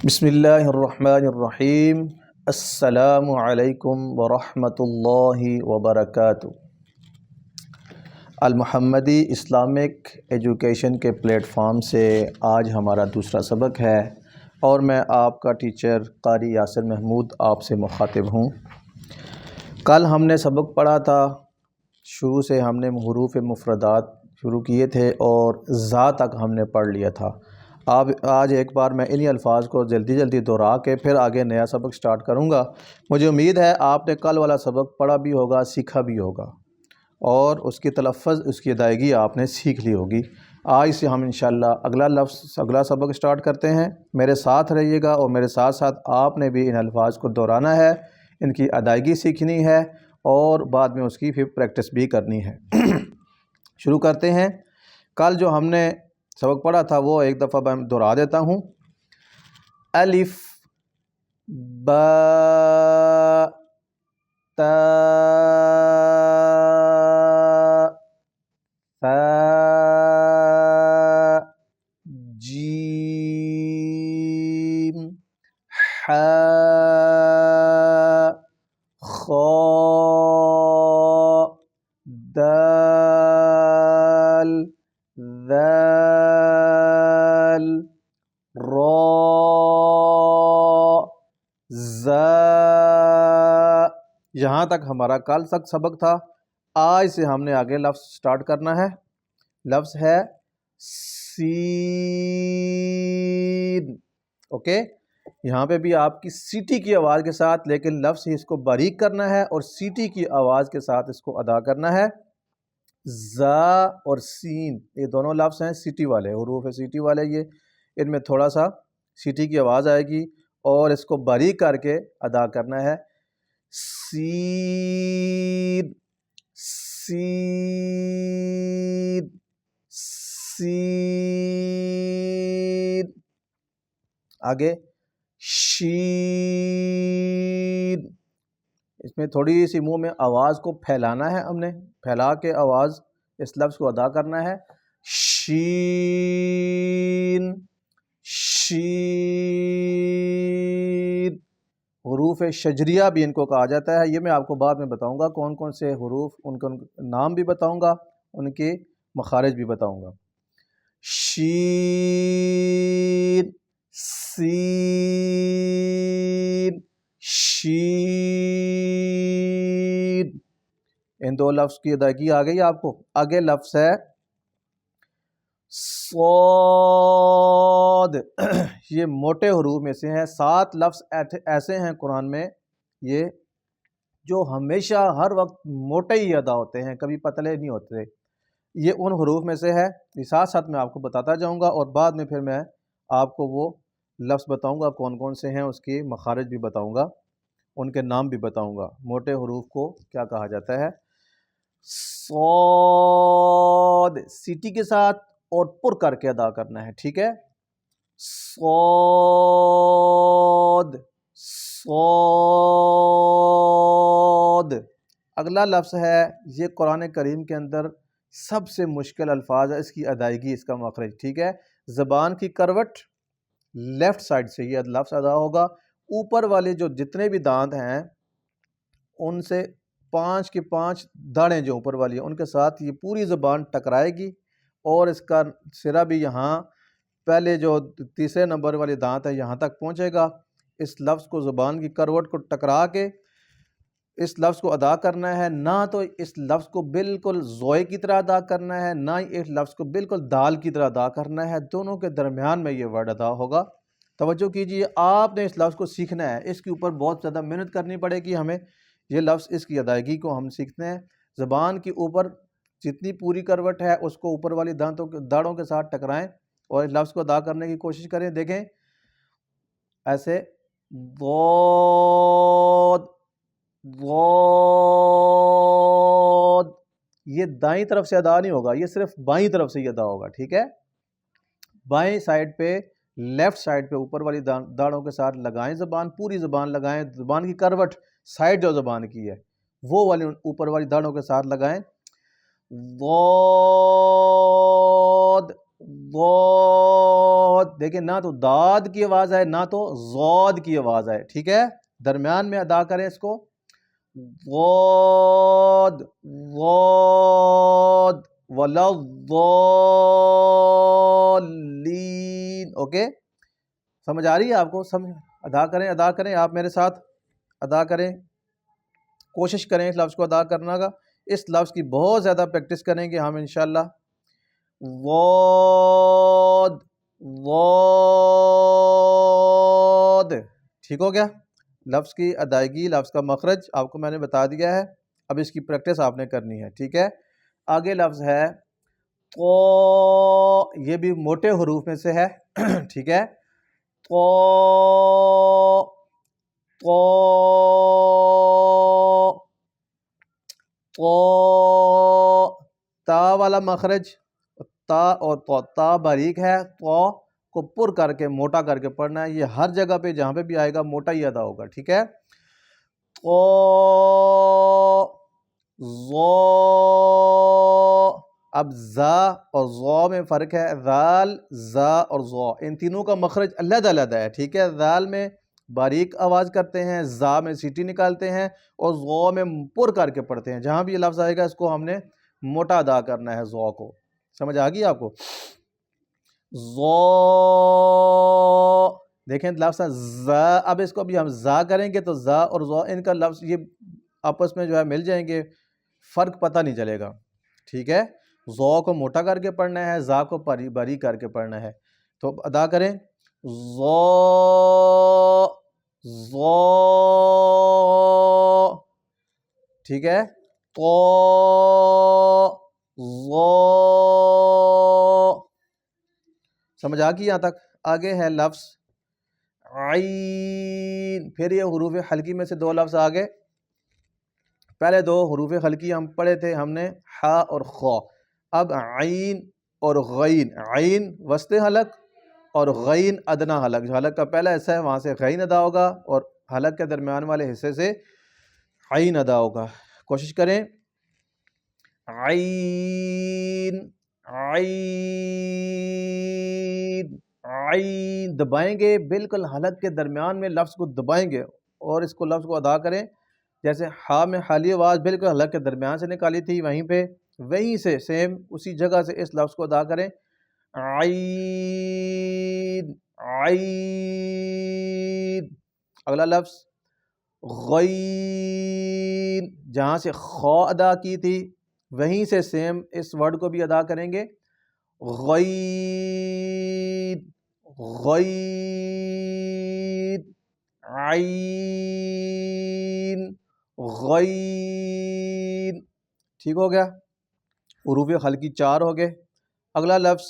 بسم اللہ الرحمن الرحیم۔ السلام علیکم ورحمۃ اللہ وبرکاتہ۔ المحمدی اسلامک ایجوکیشن کے پلیٹ فارم سے آج ہمارا دوسرا سبق ہے اور میں آپ کا ٹیچر قاری یاسر محمود آپ سے مخاطب ہوں۔ کل ہم نے سبق پڑھا تھا، شروع سے ہم نے حروف مفردات شروع کیے تھے اور ذا تک ہم نے پڑھ لیا تھا۔ آج ایک بار میں انہی الفاظ کو جلدی دہرا کے پھر آگے نیا سبق سٹارٹ کروں گا۔ مجھے امید ہے آپ نے کل والا سبق پڑھا بھی ہوگا، سیکھا بھی ہوگا اور اس کی تلفظ، اس کی ادائیگی آپ نے سیکھ لی ہوگی۔ آج سے ہم انشاءاللہ اگلا سبق سٹارٹ کرتے ہیں۔ میرے ساتھ رہیے گا اور میرے ساتھ ساتھ آپ نے بھی ان الفاظ کو دہرانا ہے، ان کی ادائیگی سیکھنی ہے اور بعد میں اس کی پھر پریکٹس بھی کرنی ہے۔ شروع کرتے ہیں۔ کل جو ہم نے سبق پڑھا تھا وہ ایک دفعہ میں دہرا دیتا ہوں۔ الف، با، تا، ثا، جیم، حا، خا، دال، ذال، را، زا۔ یہاں تک ہمارا کل تک سبق تھا۔ آج سے ہم نے آگے لفظ سٹارٹ کرنا ہے۔ لفظ ہے سین۔ اوکے، یہاں پہ بھی آپ کی سیٹی کی آواز کے ساتھ، لیکن لفظ ہی اس کو باریک کرنا ہے اور سیٹی کی آواز کے ساتھ اس کو ادا کرنا ہے۔ زا اور سین یہ دونوں لفظ ہیں سیٹی والے، حروف سیٹی والے۔ یہ ان میں تھوڑا سا سیٹی کی آواز آئے گی اور اس کو باریک کر کے ادا کرنا ہے۔ سین، سین، سین۔ آگے شین۔ اس میں تھوڑی سی منہ میں آواز کو پھیلانا ہے، ہم نے پھیلا کے آواز اس لفظ کو ادا کرنا ہے۔ شین، شین۔ حروف شجریہ بھی ان کو کہا جاتا ہے۔ یہ میں آپ کو بعد میں بتاؤں گا کون کون سے حروف، ان کا نام بھی بتاؤں گا، ان کے مخارج بھی بتاؤں گا۔ شین، سین، شین۔ ان دو لفظ کی ادائیگی آ گئی آپ کو۔ آگے لفظ ہے صاد۔ یہ موٹے حروف میں سے ہیں۔ 7 لفظ ایسے ہیں قرآن میں یہ جو ہمیشہ ہر وقت موٹے ہی ادا ہوتے ہیں، کبھی پتلے نہیں ہوتے۔ یہ ان حروف میں سے ہے۔ ساتھ ساتھ میں آپ کو بتاتا جاؤں گا اور بعد میں پھر میں آپ کو وہ لفظ بتاؤں گا کون کون سے ہیں، اس کے مخارج بھی بتاؤں گا، ان کے نام بھی بتاؤں گا۔ موٹے حروف کو کیا کہا جاتا ہے؟ صاد، سیٹی کے ساتھ اور پر کر کے ادا کرنا ہے، ٹھیک ہے؟ صاد، صاد۔ اگلا لفظ ہے، یہ قرآن کریم کے اندر سب سے مشکل الفاظ ہے، اس کی ادائیگی، اس کا مخرج، ٹھیک ہے؟ زبان کی کروٹ لیفٹ سائڈ سے یہ لفظ ادا ہوگا۔ اوپر والے جو جتنے بھی دانت ہیں ان سے 5 کی 5 داڑیں جو اوپر والی ہیں ان کے ساتھ یہ پوری زبان ٹکرائے گی اور اس کا سرا بھی یہاں پہلے جو تیسرے نمبر والی دانت ہے یہاں تک پہنچے گا۔ اس لفظ کو زبان کی کروٹ کو ٹکرا کے اس لفظ کو ادا کرنا ہے، نہ تو اس لفظ کو بالکل زوئے کی طرح ادا کرنا ہے، نہ ہی اس لفظ کو بالکل دال کی طرح ادا کرنا ہے، دونوں کے درمیان میں یہ ورڈ ادا ہوگا۔ توجہ کیجئے، آپ نے اس لفظ کو سیکھنا ہے، اس کے اوپر بہت زیادہ محنت کرنی پڑے گی ہمیں۔ یہ لفظ، اس کی ادائیگی کو ہم سیکھتے ہیں۔ زبان کی اوپر جتنی پوری کروٹ ہے اس کو اوپر والی داڑوں کے ساتھ ٹکرائیں اور اس لفظ کو ادا کرنے کی کوشش کریں۔ دیکھیں ایسے، ضاد، ضاد۔ یہ دائیں طرف سے ادا نہیں ہوگا، یہ صرف بائیں طرف سے ہی ادا ہوگا، ٹھیک ہے؟ بائیں سائڈ پہ، لیفٹ سائڈ پہ اوپر والی داڑوں کے ساتھ لگائیں زبان، پوری زبان لگائیں۔ زبان کی کروٹ سائڈ جو زبان کی ہے وہ والی اوپر والی داڑوں کے ساتھ لگائیں۔ ضاد، ضاد، دیکھیں نہ تو داد کی آواز آئے نہ تو ضاد کی آواز آئے، ٹھیک ہے، درمیان میں ادا کریں اس کو، ضاد ضاد ولا الضالین، اوکے، سمجھ آ رہی ہے آپ کو؟ سمجھ، ادا کریں آپ میرے ساتھ، ادا کریں، کوشش کریں اس لفظ کو ادا کرنا کا، اس لفظ کی بہت زیادہ پریکٹس کریں گے ہم انشاءاللہ۔ ضاد ضاد، ٹھیک ہو گیا؟ لفظ کی ادائیگی، لفظ کا مخرج آپ کو میں نے بتا دیا ہے، اب اس کی پریکٹس آپ نے کرنی ہے، ٹھیک ہے؟ آگے لفظ ہے تو، یہ بھی موٹے حروف میں سے ہے، ٹھیک ہے؟ تو تو تو، تا والا مخرج، تا اور تو، تا باریک ہے، تو کو پر کر کے موٹا کر کے پڑھنا ہے، یہ ہر جگہ پہ جہاں پہ بھی آئے گا موٹا ہی ادا ہوگا، ٹھیک ہے؟ تو زو، اب زا اور زو میں فرق ہے، ذال زا اور زو ان تینوں کا مخرج علیحدہ علیحدہ ہے، ٹھیک ہے؟ ذال میں باریک آواز کرتے ہیں، زا میں سیٹی نکالتے ہیں، اور زو میں پر کر کے پڑھتے ہیں، جہاں بھی یہ لفظ آئے گا اس کو ہم نے موٹا ادا کرنا ہے، زو کو، سمجھ آ گئی آپ کو؟ زو، دیکھیں لفظ زا، اب اس کو بھی ہم زا کریں گے تو زا اور زو ان کا لفظ یہ آپس میں جو ہے مل جائیں گے، فرق پتہ نہیں چلے گا، ٹھیک ہے؟ زو کو موٹا کر کے پڑھنا ہے، زا کو باریک کر کے پڑھنا ہے، تو ادا کریں، زو زو، ٹھیک ہے؟ تو زو، سمجھ آ گئی یہاں تک؟ آگے ہے لفظ عین، پھر یہ حروف حلقی میں سے دو لفظ آگے، پہلے دو حروف حلقی ہم پڑھے تھے ہم نے، ہا اور خو، اب عین اور غین، عین وسط حلق اور غین ادنا حلق، جو حلق کا پہلا حصہ ہے وہاں سے غین ادا ہوگا اور حلق کے درمیان والے حصے سے عین ادا ہوگا، کوشش کریں، عین عین عین، دبائیں گے بالکل حلق کے درمیان میں لفظ کو دبائیں گے، اور اس کو لفظ کو ادا کریں جیسے ہا میں خالی آواز بالکل حلق کے درمیان سے نکالی تھی، وہیں سے سیم اسی جگہ سے اس لفظ کو ادا کریں، عین عین۔ اگلا لفظ غین، جہاں سے خو ادا کی تھی وہیں سے سیم اس ورڈ کو بھی ادا کریں گے، غین غین عین غین، ٹھیک ہو گیا؟ حروف حلقی 4 ہو گئے۔ اگلا لفظ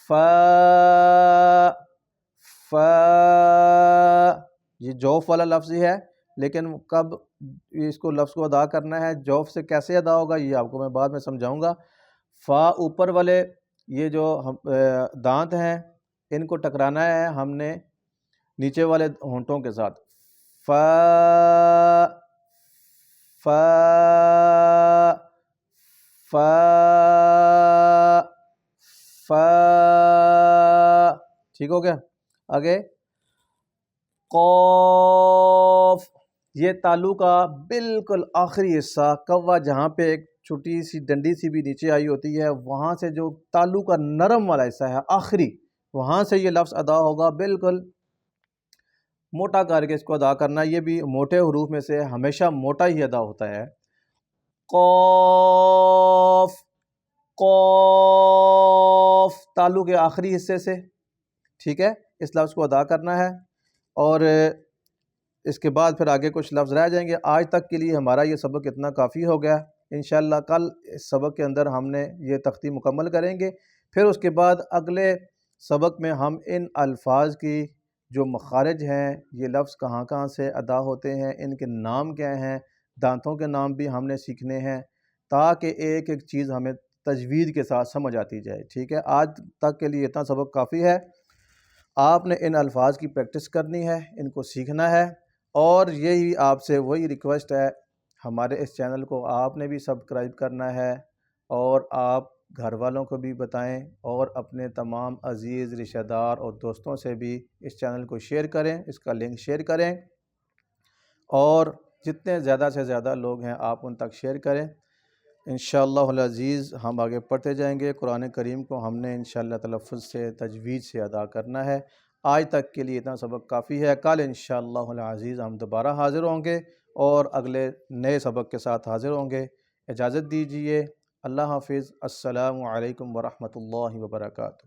فا، فا، یہ جوف والا لفظ ہی ہے، لیکن کب اس کو لفظ کو ادا کرنا ہے، جوف سے کیسے ادا ہوگا یہ آپ کو میں بعد میں سمجھاؤں گا۔ فا اوپر والے یہ جو دانت ہیں ان کو ٹکرانا ہے ہم نے نیچے والے ہونٹوں کے ساتھ، فا فا فا فا، ٹھیک ہو گیا؟ آگے قوف، یہ تالو کا بالکل آخری حصہ، کوا جہاں پہ ایک چھوٹی سی ڈنڈی سی بھی نیچے آئی ہوتی ہے، وہاں سے جو تالو کا نرم والا حصہ ہے آخری، وہاں سے یہ لفظ ادا ہوگا، بالکل موٹا کر کے اس کو ادا کرنا، یہ بھی موٹے حروف میں سے ہمیشہ موٹا ہی ادا ہوتا ہے، قوف قوف، تالو کے آخری حصے سے، ٹھیک ہے؟ اس لفظ کو ادا کرنا ہے، اور اس کے بعد پھر آگے کچھ لفظ رہ جائیں گے۔ آج تک کے لیے ہمارا یہ سبق اتنا کافی ہو گیا، انشاءاللہ کل اس سبق کے اندر ہم نے یہ تختی مکمل کریں گے، پھر اس کے بعد اگلے سبق میں ہم ان الفاظ کی جو مخارج ہیں، یہ لفظ کہاں کہاں سے ادا ہوتے ہیں، ان کے نام کیا ہیں، دانتوں کے نام بھی ہم نے سیکھنے ہیں، تاکہ ایک ایک چیز ہمیں تجوید کے ساتھ سمجھ آتی جائے، ٹھیک ہے؟ آج تک کے لیے اتنا سبق کافی ہے، آپ نے ان الفاظ کی پریکٹس کرنی ہے، ان کو سیکھنا ہے، اور یہی آپ سے وہی ریکویسٹ ہے، ہمارے اس چینل کو آپ نے بھی سبسکرائب کرنا ہے، اور آپ گھر والوں کو بھی بتائیں اور اپنے تمام عزیز رشتہ دار اور دوستوں سے بھی اس چینل کو شیئر کریں، اس کا لنک شیئر کریں، اور جتنے زیادہ سے زیادہ لوگ ہیں آپ ان تک شیئر کریں۔ انشاءاللہ العزیز ہم آگے پڑھتے جائیں گے۔ قرآن کریم کو ہم نے انشاءاللہ تلفظ سے، تجوید سے ادا کرنا ہے۔ آج تک کے لیے اتنا سبق کافی ہے۔ کل انشاءاللہ العزیز ہم دوبارہ حاضر ہوں گے اور اگلے نئے سبق کے ساتھ حاضر ہوں گے۔ اجازت دیجیے، اللہ حافظ، السلام علیکم ورحمۃ اللہ وبرکاتہ۔